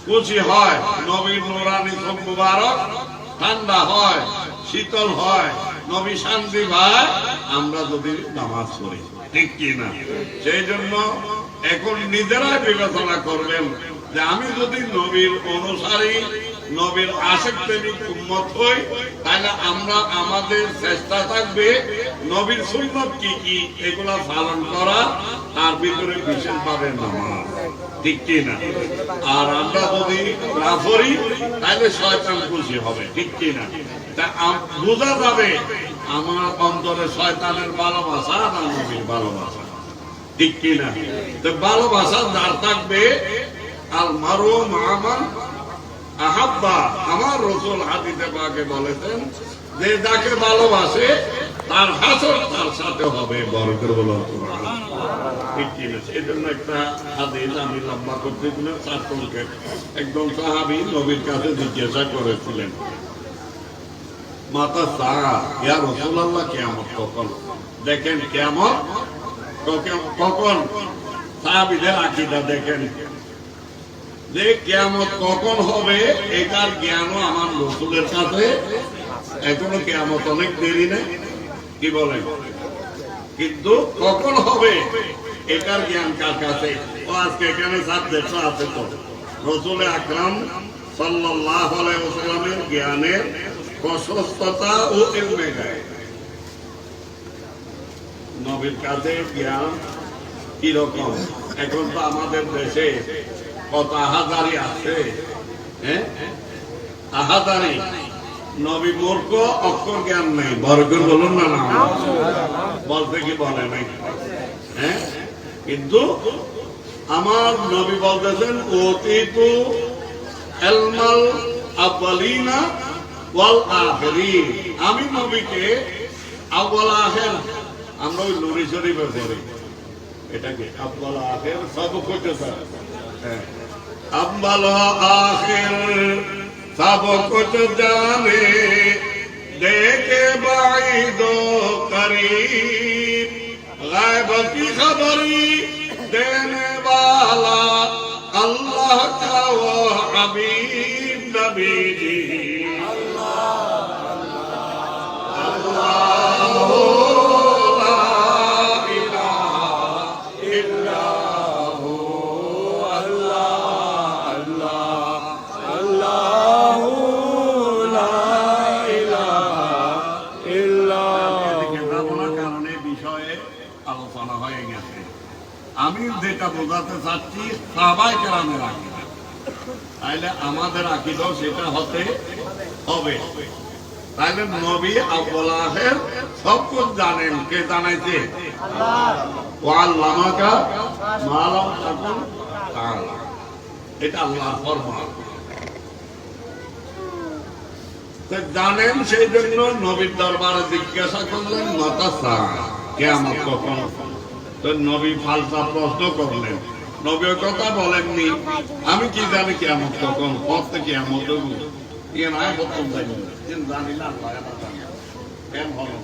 খুশি হয়, নবীর নূরানি চোখ মুবারক ঠান্ডা হয়, শীতল হয়, নবী শান্তি পায় আমরা যদি নামাজ পড়ি, ঠিক কি না? সেই জন্য এখন নিজেরাই বিবেচনা করবেন যে আমি যদি নবীর অনুসারী, নবীর আশিক প্রেমিক উম্মত হই, তাহলে আমরা আমাদের চেষ্টা থাকবে নবীর সুন্নাত কি কি এগুলা পালন করা, তার ভিতরে বিশেষভাবে নামাজ, ঠিক কি না? আর আমরা যদি না করি তাহলে শয়তান খুশি হবে, ঠিক কি না? তা বোঝা যাবে আমার অন্তরে শয়তানের ভালোবাসা না নবীর ভালোবাসা, ঠিক কি না? তো ভালোবাসা যার থাকবে, আল মারু মা'মান আহাব্বা, আমার রাসূল হাদিসে পাকে বলেছেন যে যাকে ভালোবাসে তার হাসর তার সাথে হবে, বরকত বলুন সুবহানাল্লাহ, ঠিক কি না? সেজন্য একটা হাদিস আমি লম্বা করতে দিলাম, ছাত্রকে একদম সাহাবী নবীর কাছে জিজ্ঞাসা করেছিলেন, মাতা সাআ, ইয়া রাসূলুল্লাহ, কিয়ামত কখন? দেখেন কিয়ামত কখন, সাহাবীদের আকীদা দেখেন যে কিয়ামত কখন হবে এটার জ্ঞানও আমার রাসূলের কাছে এখনো, কিয়ামত অনেক দেরি নেই, কি বলেন? কিন্তু কখন হবে এটার জ্ঞান কার কাছে? ও আজকে এখানে সাবজেক্ট আছে তো রাসূল আকরাম সাল্লাল্লাহু আলাইহি ওয়াসাল্লামের জ্ঞানের প্রশস্ততা ও ইলমে গায়েব, নবীর কাছে জ্ঞান কিরকম? এখন তো আমাদের দেশে কত আহাজারি আছে, হ্যাঁ, আহাজারি। নবী মূর্খ, অক্ষর জ্ঞান নেই, বরকত বলুন না, না বলতে কি বলে নাই, হ্যাঁ? কিন্তু আমার নবী বলতেছেন ওতিতু ইলমাল আউয়ালিনা ওয়াল আখিরিন, আমি নবীকে আউয়াল আখির, আমরা ওই নুরি শরীফে পড়ি, এটাকে আউয়াল আখির সব কিছু স্যার, হ্যাঁ, আউয়াল আখির সব কিছু জানে, দেখে বাইদ করিব गायब की खबरी देने वाला अल्लाह का वो हबीब नबी जी আলোচনা হয়ে গেছে আমি যেটা বোঝাতে চাচ্ছি সাহাবায়ে কেরামের আকীদা তাইলে আমাদের আকীদাও সেটা হতে হবে তাইলে নবী আউয়াল আখির সব কিছু জানেন কে জানাইছে আল্লাহ ওয়া আল্লামাকা মা লাম তাকুন তাআলা এটা আল্লাহর ফরমান তো জানেন সেই জন্য নবীর দরবারে জিজ্ঞাসা করলেন মাতা সা কিয়ামত কখন তো নবী ফালসা প্রশ্ন করলেন নবী কথা বলেননি আমি কি জানি কিয়ামত কখন কত কিয়ামত হবে ইয়ে নাই প্রথম জানি কেন জানিলা আল্লাহ জানে কেন হলো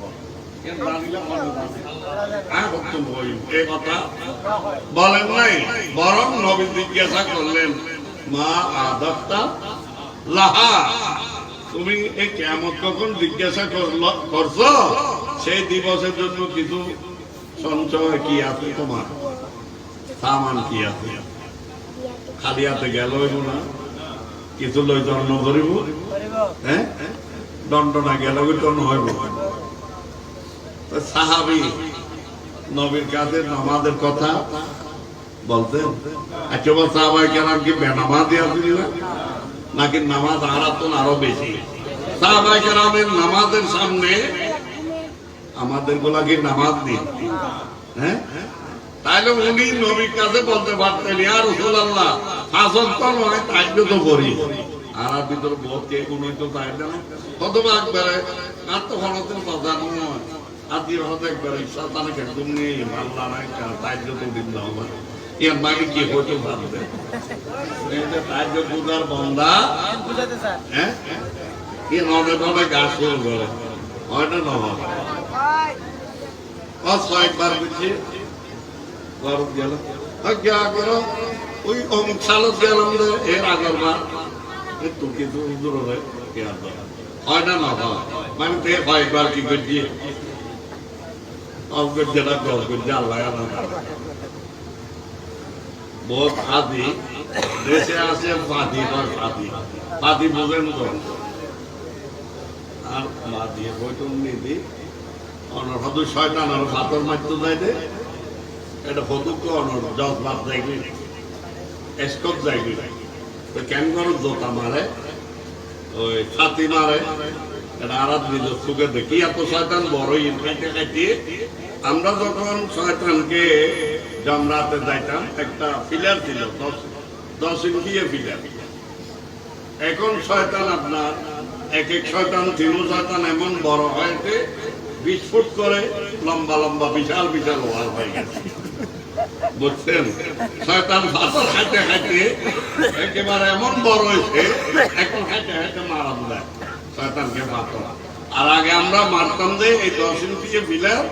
কেন জানিলা আল্লাহ জানে আয় প্রথম হই এই কথা বলেন নাই বরং নবী জিজ্ঞাসা করলেন মা আদাবতা লাহা তুমি এই কিয়ামত কখন জিজ্ঞাসা করছো সেই দিবসের জন্য কিছু সঞ্চয় কি আছে তোমার সামান কি আছে খালি হাতে গেল না কিছু লই জন্ম করিব হ্যাঁ দণ্ড না গেল জন্ম হইব সাহাবী নবীর কাছে নামাজের কথা বলতেন একবার সাহাবায়ে কেরাম কি বেনামাজি আছেন না নাকি নামাজ আরাতন আরো বেশি সাহাবায়ে কেরামের নামাজের সামনে আমাদের গুলা কি নামাজ নেই হ্যাঁ তাইলে উনি নবীর কাছে বলতে পারতেন ইয়া রাসূলুল্লাহ হাসন তো নয় তাইলে তো করি আর ভিতর বহুত কে কোন তো তাই না কতবা একবারে আর তো হলতের কথা নয় আদি হতে একবারে শয়তানে কে তুমি আল্লাহ নাই তাইলে তো দিন দাও এর মানে কি হতে পারবে এটা তাইলে বুঝার বান্দা বুঝাতে স্যার হ্যাঁ কি নবে নবে গাছ শুরু করে হয় না না হয় কয়েকবার বুঝছি গরম গেল क्या करो ওই অমুক সালত গেলাম রে এর আগের বার একটু কিছু দূর হয় क्या হয় না না হয় মানে তে কয়েকবার কি করছি অবগত যেটা গল করে আল্লাহ না বহুত আদি দেশে আছে ফাদি আর ফাদি ফাদি বুঝেন তো আর ফাদি হয়তো নিদি অনর হদু শয়তান আর ফাতর মারতে যায় দে এটা হদুক অনর জজ বাদ যাইবি এসকপ যাইবি তো কেন করো জোতা মারে ওই ছাতি মারে এটা আরাত নিজের চোখে দেখি এত শয়তান বড়ই খাইতে খাইতে আমরা যখন শয়তানকে জামরাতে যাইতাম একটা ফিলার ছিল 10 ইঞ্চি ফিলার এখন শয়তান আপনার এক এক শয়তান তিন শয়তান এমন বড় হয়েছে 20 ফুট করে লম্বা লম্বা বিশাল বিশাল ওয়াল হয়ে গেছে বুঝছেন শয়তান ফাতর খাইতে খাইতে একেবারে এমন বড় হয়েছে এখন খাইতে খাইতে মারাম দেয় শয়তানকে ফাতর আর আগে আমরা মারতাম যে এই 10 ইঞ্চি ফিলার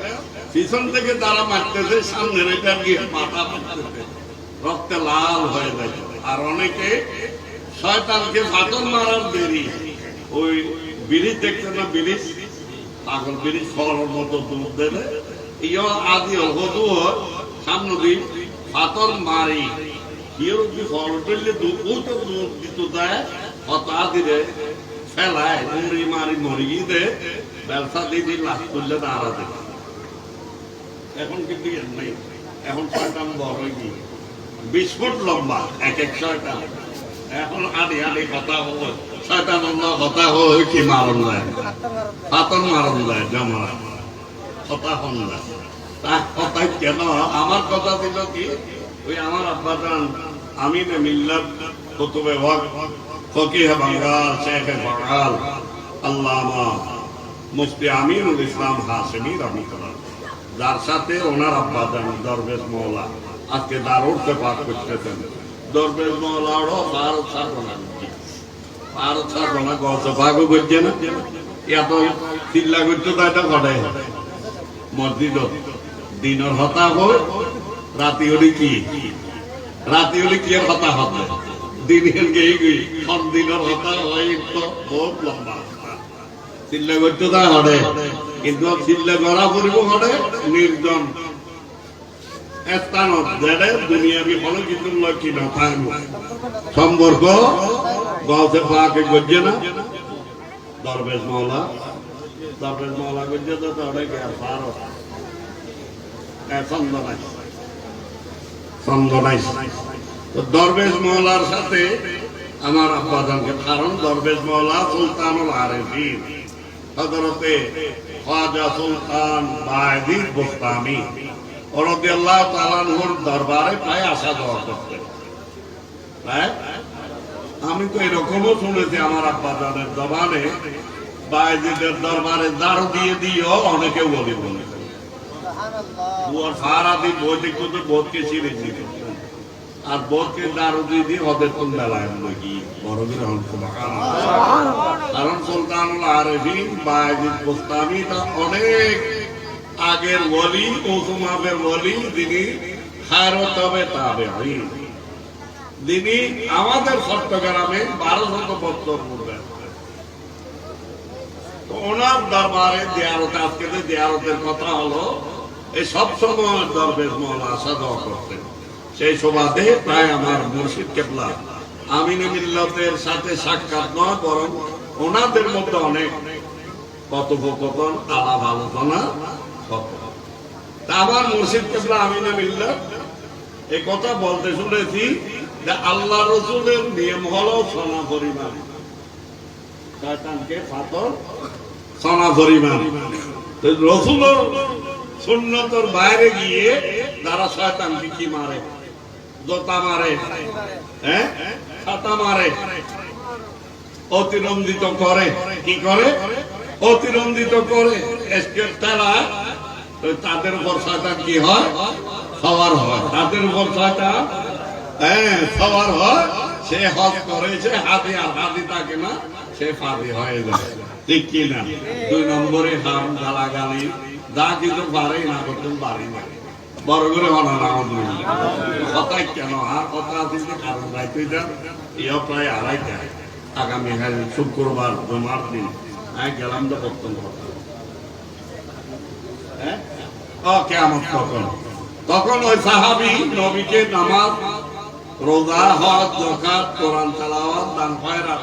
পিছন থেকে তারা মারতেছে সামনে এটা গিয়ে মাথা মারতেছে রক্তে লাল হয়ে যায় আর অনেকে শয়তানকে ফাতর মারার দেরি ওই ব্রিজ দেখতে না ব্রিজ পাগল ব্রিজ ফলের মতো দুধ দেবে ইয় আদি হদু সামনে দিন ফাতর মারি ইয়ের অব্দি ফল পেলে দুধ দুধ দিত দেয় হত আদিরে ফেলায় মুড়ি মারি মরি গিয়ে ব্যবসা দিদি লাভ করলে দাঁড়া দেবে এখন কিন্তু নাই এখন শয়তান বড় হয়ে গিয়ে 20 ফুট লম্বা এক এক শয়তান এখন আদি আদি কথা হলো শয়তান কথা হয় কি মারণ যায় ফাতর মারণ যায় জামারা কথা হন না তা কথা কেন আমার কথা দিল কি ওই আমার আব্বা জান আমিন মিল্লাত কুতুবে ওয়াক ফকিহ বাঙ্গাল শেখ বাঙ্গাল আল্লামা মুফতি আমিনুল ইসলাম হাশেমি রাহমাতুল্লাহ যার সাথে ওনার আব্বা জান দরবেশ মওলা আজকে দারুতে পাঠ করতেছেন দরবেশ মওলারও ভারত সাধনা ভারত সাধনা গত ভাগও করছে না এত চিল্লা করতে তো এটা ঘটে মসজিদ দিনের হতা হয়, রাতি হলে কি আর হতা হবে, দিনের গিয়ে গিয়ে সব দিনের হতা হয় তো বহুত লম্বা চিল্লা করতে তা হরে, কিন্তু চিল্লা করা পড়ব হরে নির্জন স্থান দুনিয়াবি হলো কিন্তু লক্ষ্মী না থাকবো সম্পর্ক গলতে পাকে গজ্জে না দরবেশ মৌলা গজ্জে তো তাহলে পারো তো দরবেশ মৌলার সাথে আমার আব্বাজানকে, কারণ দরবেশ মৌলা সুলতানুল আরেফিন হযরতে খাজা সুলতান বায়জিদ বুস্তামি রাদিয়াল্লাহু তাআলা আনহুর দরবারে প্রায় আসা যাওয়া করতেন। আমি তো এরকমও শুনেছি আমার আব্বাজানের জবানে বায়জিদের দরবারে দাঁড় দিয়ে দিও অনেকে বলি বলেছে সারা দিন বইতে কিন্তু বোধকে চিনে চিনে আর বোধকে দাঁড় দিয়ে দিয়ে ওদের কোন বেলায় নাকি বড় কারণ সুলতানুল আরেফিন বায়জিদ বুস্তামি তা অনেক আগের ওলি ওসমানের ওলি, যিনি খায়রত হবে তাবেঈন, যিনি আমাদের চট্টগ্রামে 1200 বছর পূর্বে তো ওনার দরবারে জিয়ারত, আজকে যে জিয়ারতের কথা হলো, এই সব সময় দরবেশ মওলা আসা যাওয়া করতেন। সেই সুবাদে প্রায় আমার মুর্শিদ কেবলা আমিনে মিল্লাতের সাথে সাক্ষাৎ নয়, বরং ওনাদের মধ্যে অনেক কথোপকথন আলাপ আলোচনা হতো। আমার মুর্শিদ কেবলা আমিনে মিল্লাত এই কথা বলতে শুনেছি যে আল্লাহ রসুলের নিয়ম হলো সোনা পরিমাণ, শয়তানকে পাথর সোনা পরিমাণ। রসুলের সুন্নতের বাইরে গিয়ে তারা শয়তানকে কি মারে, জোতা মারে, ছাতা মারে, অতিরঞ্জিত করে, কি করে অতিরঞ্জিত করে, তারা তাদের উপর শয়তান কি হয়, সওয়ার হয়, তাদের উপর শয়তান সওয়ার হয়। সে হজ করে, সে হাতি, আর হাতি থাকে না, সে ফাঁদি হয়ে যায়, ঠিক কি না? 2 নম্বরে হাম গালাগালি যা কিছু পারে না করতে পারি না, বড় করে কথাই কেন আর কথা আছে যে কারণ রাইতে যান ইয়া প্রায় 2:30 আগামী শুক্রবার জমার দিন গেলাম তো প্রত্যন্ত কেমন তখন ওই সাহাবী নবীকে নামাজ, রোজা, হজ, যাকাত, কোরআন তেলাওয়াত, দান খয়রাত,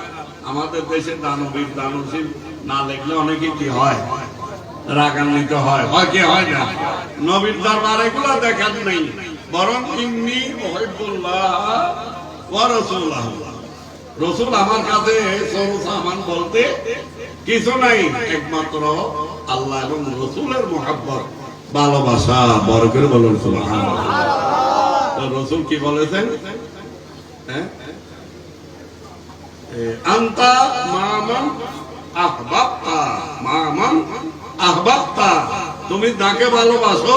আমাদের দেশে দানবীর দানশীল না লিখলে অনেকে কি হয়, রাগান্বিত হয়, হয় কি হয় না? নবীর দরবারে এগুলো দেখার নেই, বরং ইন্নী উহিব্বুল্লাহ ওয়া রাসূলুহু, রসুল আমার কাছে সরু সামান বলতে কিছু নাই, একমাত্র আল্লাহ এবং রসুলের মুহাব্বত, ভালোবাসা। বড় করে বলুন সুবহানাল্লাহ। রসুল কি বলেছেন? আনতা মামান আহবাবতা, মামান আহবাবতা, তুমি যাকে ভালোবাসো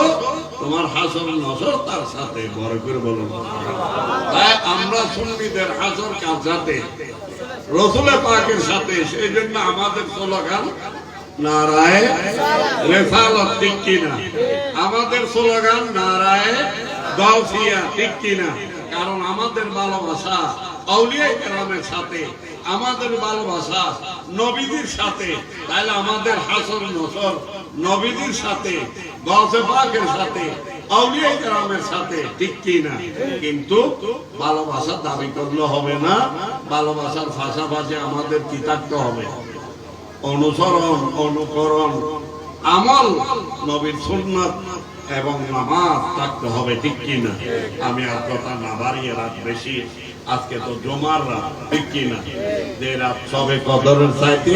তোমার হাসর নসর তার সাথে। বড় করে বলুন। তাই আমরা সুন্নিদের হাসর কার সাথে? রসুল পাকের সাথে। সেই জন্য আমাদের স্লোগান নারায়ে রিসালাত, ঠিক কিনা? আমাদের স্লোগান নারায়ে গাউসিয়া, ঠিক কিনা? কারণ আমাদের ভালোবাসা আউলিয়া কেরামের সাথে, আমাদের ভালোবাসা নবীদের সাথে। তাহলে আমাদের হাসর নসর নবীদের সাথে, গাউসে পাকের সাথে, আউলিয়া কেরামের সাথে, ঠিক কিনা? কিন্তু ভালোবাসা দাবি করলে হবে না, ভালোবাসার পাশাপাশি আমাদের কি থাকতে হবে? অনুসরণ, অনুকরণ, আমল, নবীর সুন্নাত এবং নামাজ থাকতে হবে, ঠিক কিনা? আমি আর কথা না বাড়িয়ে, রাত বেশি, আজকে তো জমার রাত, ঠিক কিনা? যে রাত সবে কদরের চাইতে